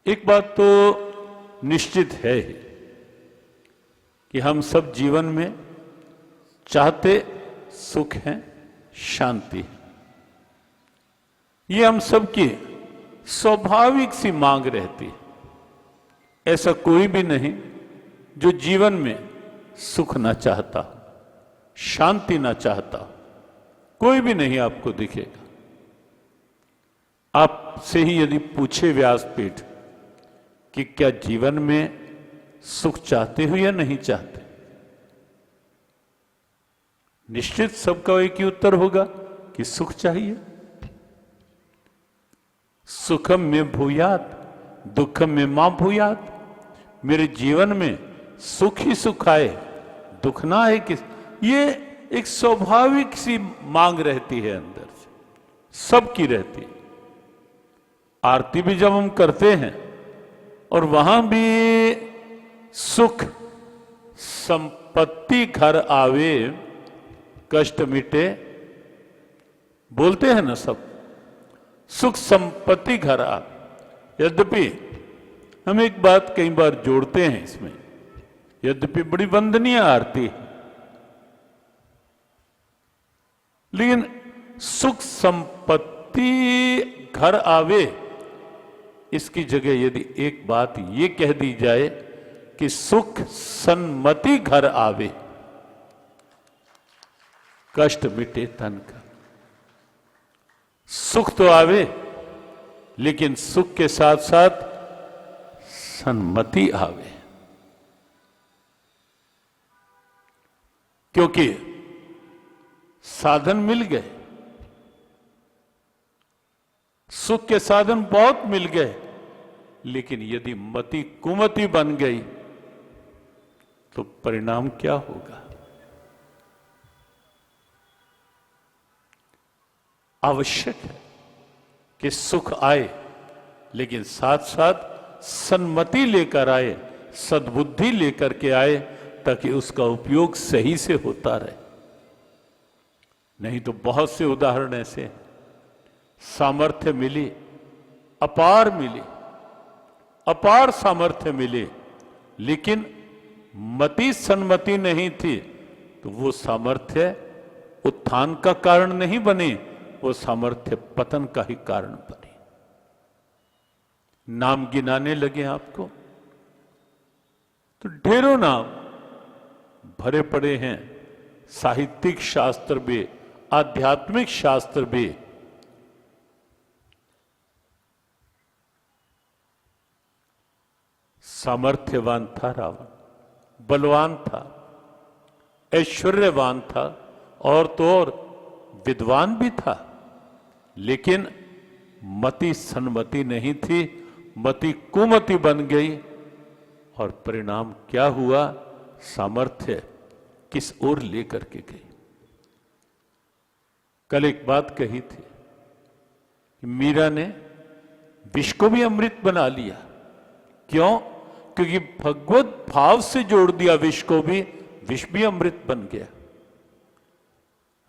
एक बात तो निश्चित है ही कि हम सब जीवन में चाहते सुख है, शांति है। ये हम सबकी स्वाभाविक सी मांग रहती है। ऐसा कोई भी नहीं जो जीवन में सुख ना चाहता, शांति ना चाहता। कोई भी नहीं आपको दिखेगा। आपसे ही यदि पूछे व्यासपीठ कि क्या जीवन में सुख चाहते हो या नहीं चाहते, निश्चित सबका एक ही उत्तर होगा कि सुख चाहिए। सुखम में भूयात दुखम में मां भूयात। मेरे जीवन में सुख ही सुख आए, दुख ना आए किस। ये एक स्वाभाविक सी मांग रहती है, अंदर से सबकी रहती है। आरती भी जब हम करते हैं और वहां भी सुख संपत्ति घर आवे, कष्ट मिटे, बोलते हैं ना सब, सुख संपत्ति घर आ। यद्यपि हम एक बात कई बार जोड़ते हैं इसमें, यद्यपि बड़ी वंदनीय आरती है, लेकिन सुख संपत्ति घर आवे, इसकी जगह यदि एक बात ये कह दी जाए कि सुख सन्मति घर आवे, कष्ट मिटे तन का। सुख तो आवे, लेकिन सुख के साथ साथ सन्मति आवे। क्योंकि साधन मिल गए, सुख के साधन बहुत मिल गए, लेकिन यदि मति कुमति बन गई तो परिणाम क्या होगा? आवश्यक है कि सुख आए, लेकिन साथ साथ सन्मति लेकर आए, सद्बुद्धि लेकर के आए, ताकि उसका उपयोग सही से होता रहे। नहीं तो बहुत से उदाहरण ऐसे हैं, सामर्थ्य मिली, अपार मिली, अपार सामर्थ्य मिली, लेकिन मति सन्मति नहीं थी, तो वो सामर्थ्य उत्थान का कारण नहीं बनी, वो सामर्थ्य पतन का ही कारण बनी। नाम गिनाने लगे आपको तो ढेरों नाम भरे पड़े हैं, साहित्यिक शास्त्र भी, आध्यात्मिक शास्त्र भी। सामर्थ्यवान था रावण, बलवान था, ऐश्वर्यवान था, और तो और विद्वान भी था, लेकिन मति सन्मति नहीं थी, मति कुमति बन गई। और परिणाम क्या हुआ? सामर्थ्य किस ओर लेकर के गई। कल एक बात कही थी कि मीरा ने विष को भी अमृत बना लिया। क्यों? क्योंकि भगवत भाव से जोड़ दिया विष को भी, विष भी अमृत बन गया।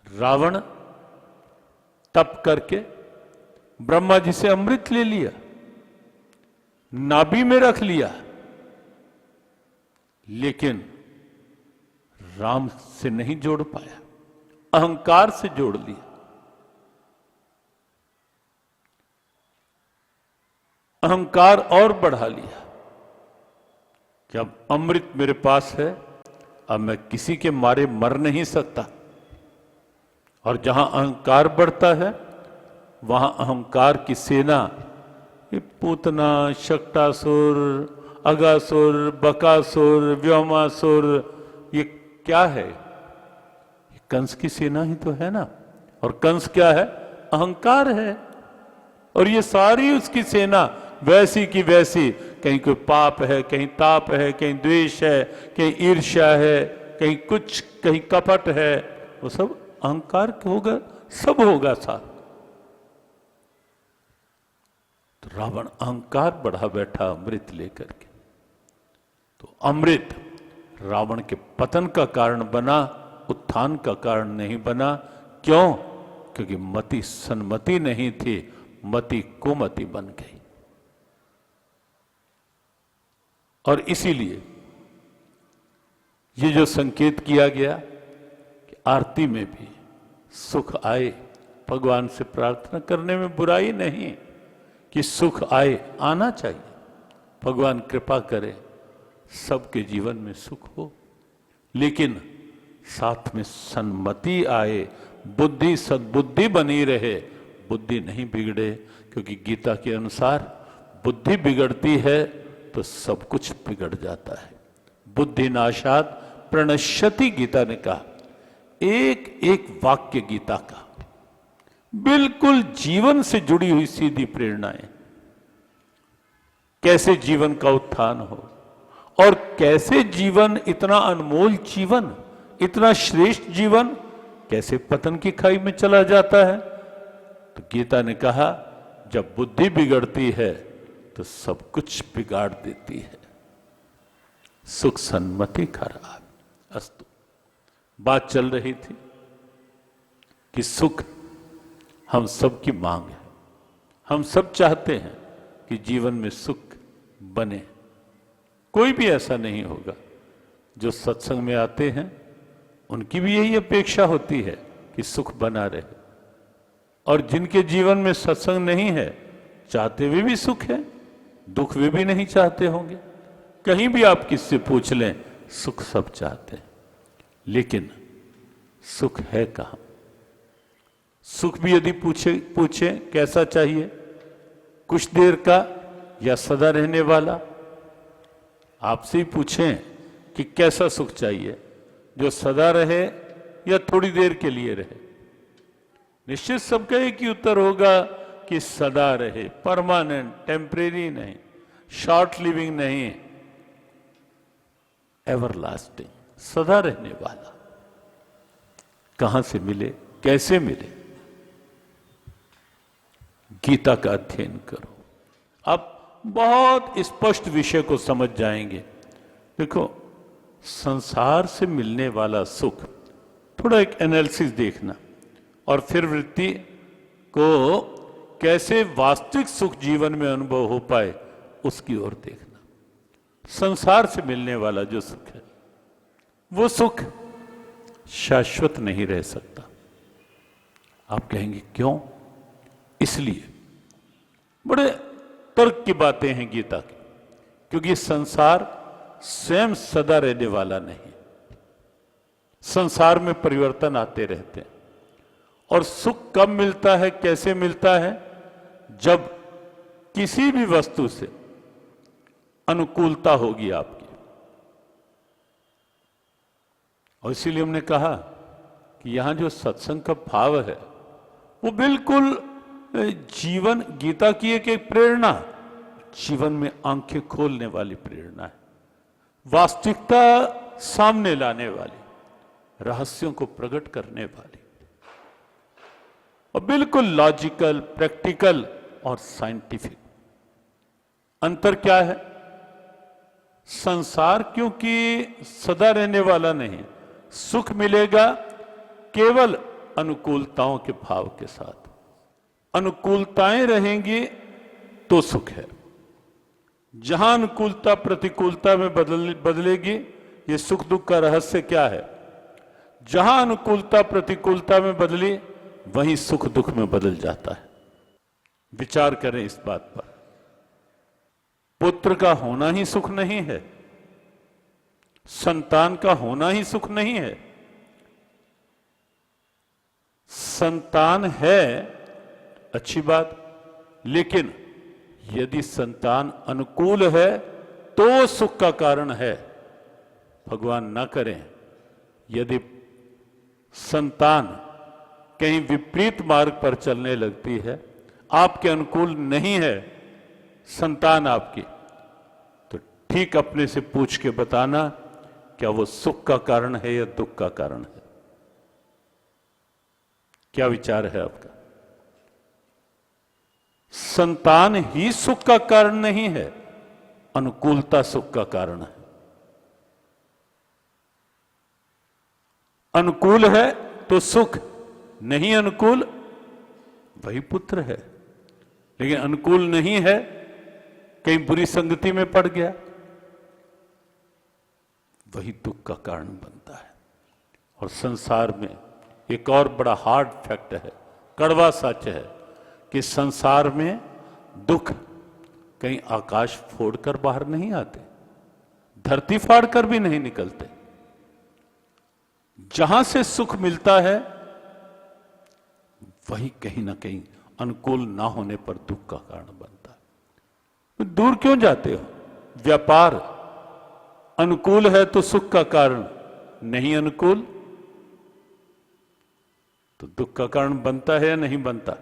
रावण तप करके ब्रह्मा जी से अमृत ले लिया, नाभि में रख लिया, लेकिन राम से नहीं जोड़ पाया, अहंकार से जोड़ लिया। अहंकार और बढ़ा लिया कि अब अमृत मेरे पास है, अब मैं किसी के मारे मर नहीं सकता। और जहां अहंकार बढ़ता है, वहां अहंकार की सेना, ये पूतना, शक्टासुर, अगासुर, बकासुर, व्योमासुर, ये क्या है? ये कंस की सेना ही तो है ना। और कंस क्या है? अहंकार है। और ये सारी उसकी सेना वैसी की वैसी, कहीं कोई पाप है, कहीं ताप है, कहीं द्वेष है, कहीं ईर्ष्या है, कहीं कुछ, कहीं कपट है, वो सब अहंकार होगा, सब होगा साथ। तो रावण अहंकार बढ़ा बैठा अमृत लेकर के। तो अमृत रावण के पतन का कारण बना, उत्थान का कारण नहीं बना। क्यों? क्योंकि मति सन्मति नहीं थी, मति कुमति बन गई। और इसीलिए ये जो संकेत किया गया कि आरती में भी सुख आए, भगवान से प्रार्थना करने में बुराई नहीं कि सुख आए, आना चाहिए। भगवान कृपा करे सबके जीवन में सुख हो, लेकिन साथ में सन्मति आए, बुद्धि सद्बुद्धि बनी रहे, बुद्धि नहीं बिगड़े। क्योंकि गीता के अनुसार बुद्धि बिगड़ती है तो सब कुछ बिगड़ जाता है। बुद्धि नाशात प्रणश्यति, गीता ने कहा। एक एक वाक्य गीता का बिल्कुल जीवन से जुड़ी हुई सीधी प्रेरणाएं, कैसे जीवन का उत्थान हो और कैसे जीवन, इतना अनमोल जीवन, इतना श्रेष्ठ जीवन कैसे पतन की खाई में चला जाता है। तो गीता ने कहा जब बुद्धि बिगड़ती है तो सब कुछ बिगाड़ देती है। सुख सन्मति खराब। अस्तु, बात चल रही थी कि सुख हम सब की मांग है। हम सब चाहते हैं कि जीवन में सुख बने। कोई भी ऐसा नहीं होगा, जो सत्संग में आते हैं उनकी भी यही अपेक्षा होती है कि सुख बना रहे, और जिनके जीवन में सत्संग नहीं है, चाहते हुए भी सुख है, दुख वे भी नहीं चाहते होंगे। कहीं भी आप किससे पूछ लें, सुख सब चाहते हैं, लेकिन सुख है कहां? सुख भी यदि पूछे कैसा चाहिए, कुछ देर का या सदा रहने वाला? आपसे ही पूछें कि कैसा सुख चाहिए, जो सदा रहे या थोड़ी देर के लिए रहे? निश्चित सबका एक ही उत्तर होगा कि सदा रहे, परमानेंट, टेम्परेरी नहीं, शॉर्ट लिविंग नहीं, एवरलास्टिंग, सदा रहने वाला। कहां से मिले, कैसे मिले? गीता का अध्ययन करो, आप बहुत स्पष्ट विषय को समझ जाएंगे। देखो, संसार से मिलने वाला सुख, थोड़ा एक एनालिसिस देखना, और फिर वृत्ति को कैसे वास्तविक सुख जीवन में अनुभव हो पाए उसकी ओर देखना। संसार से मिलने वाला जो सुख है, वो सुख शाश्वत नहीं रह सकता। आप कहेंगे क्यों? इसलिए बड़े तर्क की बातें हैं गीता की, क्योंकि संसार स्वयं सदा रहने वाला नहीं। संसार में परिवर्तन आते रहते हैं, और सुख कब मिलता है, कैसे मिलता है? जब किसी भी वस्तु से अनुकूलता होगी आपकी। और इसीलिए हमने कहा कि यहां जो सत्संग का भाव है वो बिल्कुल जीवन, गीता की एक प्रेरणा, जीवन में आंखें खोलने वाली प्रेरणा है, वास्तविकता सामने लाने वाली, रहस्यों को प्रकट करने वाली, और बिल्कुल लॉजिकल, प्रैक्टिकल और साइंटिफिक। अंतर क्या है? संसार क्योंकि सदा रहने वाला नहीं, सुख मिलेगा केवल अनुकूलताओं के भाव के साथ। अनुकूलताएं रहेंगी तो सुख है। जहां अनुकूलता प्रतिकूलता में बदलेगी, ये सुख दुख का रहस्य क्या है? जहां अनुकूलता प्रतिकूलता में बदली, वहीं सुख दुख में बदल जाता है। विचार करें इस बात पर। पुत्र का होना ही सुख नहीं है, संतान का होना ही सुख नहीं है। संतान है अच्छी बात, लेकिन यदि संतान अनुकूल है तो सुख का कारण है। भगवान ना करें, यदि संतान कहीं विपरीत मार्ग पर चलने लगती है, आपके अनुकूल नहीं है संतान आपकी, तो ठीक अपने से पूछ के बताना, क्या वो सुख का कारण है या दुख का कारण है? क्या विचार है आपका? संतान ही सुख का कारण नहीं है, अनुकूलता सुख का कारण है। अनुकूल है तो सुख, नहीं अनुकूल वही पुत्र है। लेकिन अनुकूल नहीं है, कहीं बुरी संगति में पड़ गया, वही दुख का कारण बनता है। और संसार में एक और बड़ा हार्ड फैक्ट है, कड़वा सच है, कि संसार में दुख कहीं आकाश फोड़कर बाहर नहीं आते, धरती फाड़कर भी नहीं निकलते। जहां से सुख मिलता है वही कहीं ना कहीं अनुकूल ना होने पर दुख का कारण बनता है। तो दूर क्यों जाते हो? व्यापार अनुकूल है तो सुख का कारण, नहीं अनुकूल तो दुख का कारण बनता है या नहीं बनता?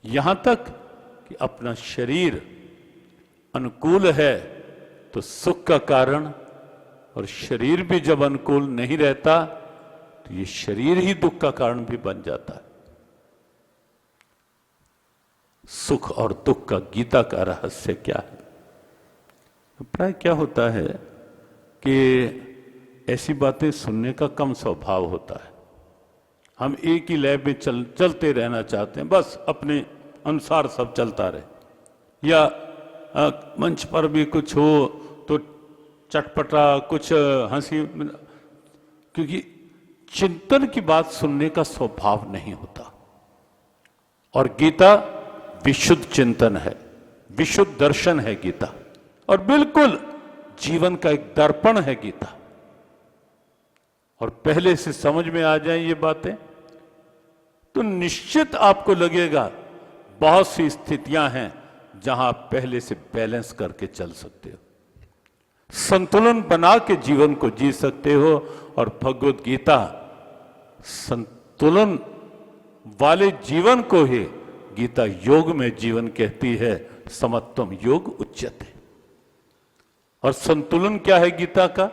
यहां तक कि अपना शरीर अनुकूल है तो सुख का कारण, और शरीर भी जब अनुकूल नहीं रहता तो ये शरीर ही दुख का कारण भी बन जाता है। सुख और दुख का गीता का रहस्य क्या है? प्राय क्या होता है कि ऐसी बातें सुनने का कम स्वभाव होता है। हम एक ही लय में चलते रहना चाहते हैं, बस अपने अनुसार सब चलता रहे, या मंच पर भी कुछ हो तो चटपटा कुछ हंसी, क्योंकि चिंतन की बात सुनने का स्वभाव नहीं होता। और गीता विशुद्ध चिंतन है, विशुद्ध दर्शन है गीता, और बिल्कुल जीवन का एक दर्पण है गीता। और पहले से समझ में आ जाए ये बातें तो निश्चित आपको लगेगा बहुत सी स्थितियां हैं जहां आप पहले से बैलेंस करके चल सकते हो, संतुलन बना के जीवन को जी सकते हो। और भगवत गीता संतुलन वाले जीवन को ही गीता योग में जीवन कहती है, समत्वम योग उच्यते। और संतुलन क्या है गीता का?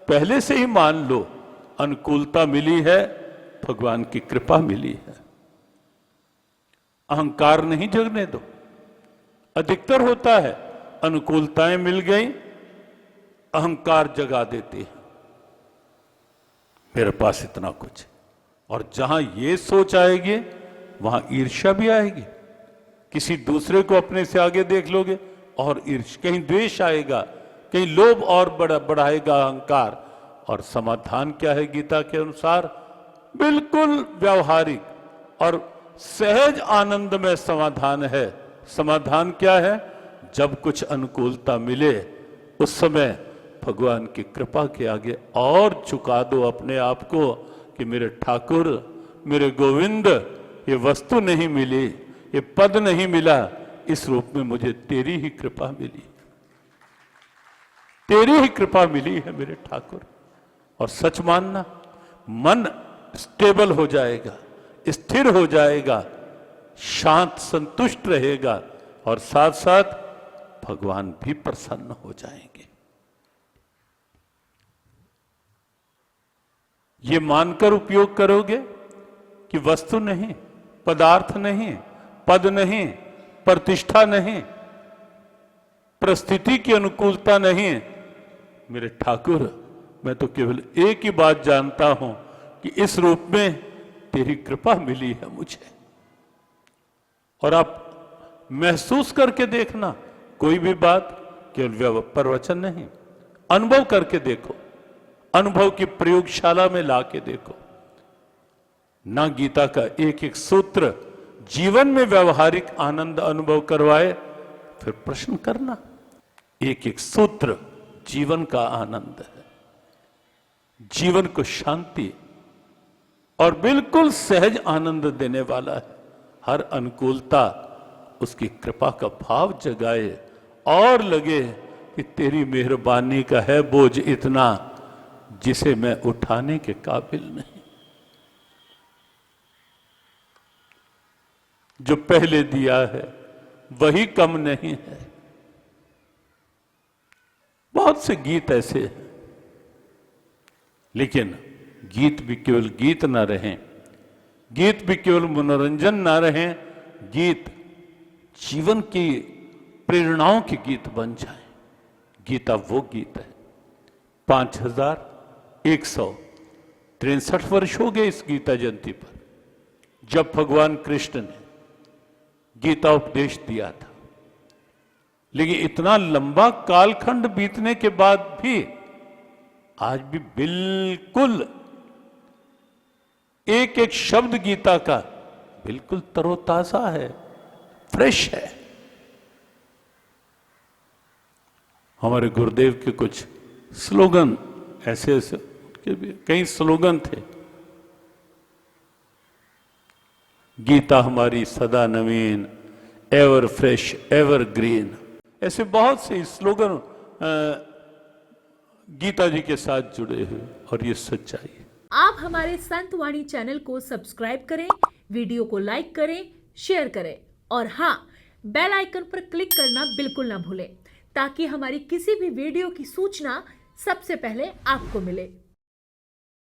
पहले से ही मान लो अनुकूलता मिली है, भगवान की कृपा मिली है। अहंकार नहीं जगने दो। अधिकतर होता है अनुकूलताएं मिल गई, अहंकार जगा देती है, मेरे पास इतना कुछ। और जहां ये सोच आएगी वहां ईर्ष्या भी आएगी, किसी दूसरे को अपने से आगे देख लोगे और ईर्ष्या, कहीं द्वेष आएगा, कहीं लोभ और बढ़ाएगा अहंकार। और समाधान क्या है गीता के अनुसार? बिल्कुल व्यावहारिक और सहज आनंद में समाधान है। समाधान क्या है? जब कुछ अनुकूलता मिले उस समय भगवान की कृपा के आगे और झुका दो अपने आप को कि मेरे ठाकुर, मेरे गोविंद, ये वस्तु नहीं मिली, ये पद नहीं मिला, इस रूप में मुझे तेरी ही कृपा मिली, तेरी ही कृपा मिली है मेरे ठाकुर। और सच मानना, मन स्टेबल हो जाएगा, स्थिर हो जाएगा, शांत संतुष्ट रहेगा, और साथ साथ भगवान भी प्रसन्न हो जाएंगे। ये मानकर उपयोग करोगे कि वस्तु नहीं, पदार्थ नहीं, पद नहीं, प्रतिष्ठा नहीं, परिस्थिति की अनुकूलता नहीं, मेरे ठाकुर मैं तो केवल एक ही बात जानता हूं कि इस रूप में तेरी कृपा मिली है मुझे। और आप महसूस करके देखना, कोई भी बात केवल प्रवचन नहीं, अनुभव करके देखो, अनुभव की प्रयोगशाला में लाके देखो ना। गीता का एक एक सूत्र जीवन में व्यवहारिक आनंद अनुभव करवाए, फिर प्रश्न करना। एक एक सूत्र जीवन का आनंद है, जीवन को शांति और बिल्कुल सहज आनंद देने वाला है। हर अनुकूलता उसकी कृपा का भाव जगाए और लगे कि तेरी मेहरबानी का है बोझ इतना जिसे मैं उठाने के काबिल नहीं। जो पहले दिया है वही कम नहीं है। बहुत से गीत ऐसे हैं, लेकिन गीत भी केवल गीत ना रहें, गीत भी केवल मनोरंजन ना रहें, गीत जीवन की प्रेरणाओं के गीत बन जाए। गीता वो गीत है। 5163 वर्ष हो गए इस गीता जयंती पर जब भगवान कृष्ण ने गीता उपदेश दिया था। लेकिन इतना लंबा कालखंड बीतने के बाद भी आज भी बिल्कुल एक एक शब्द गीता का बिल्कुल तरोताजा है, फ्रेश है। हमारे गुरुदेव के कुछ स्लोगन ऐसे ऐसे के भी कई स्लोगन थे। गीता हमारी सदा नवीन, एवर फ्रेश एवर ग्रीन, ऐसे बहुत से स्लोगन गीता जी के साथ जुड़े हुए, और ये सच्चाई है। आप हमारे संत वाणी चैनल को सब्सक्राइब करें, वीडियो को लाइक करें, शेयर करें और हाँ, बेल आइकन पर क्लिक करना बिल्कुल ना भूलें ताकि हमारी किसी भी वीडियो की सूचना सबसे पहले आपको मिले।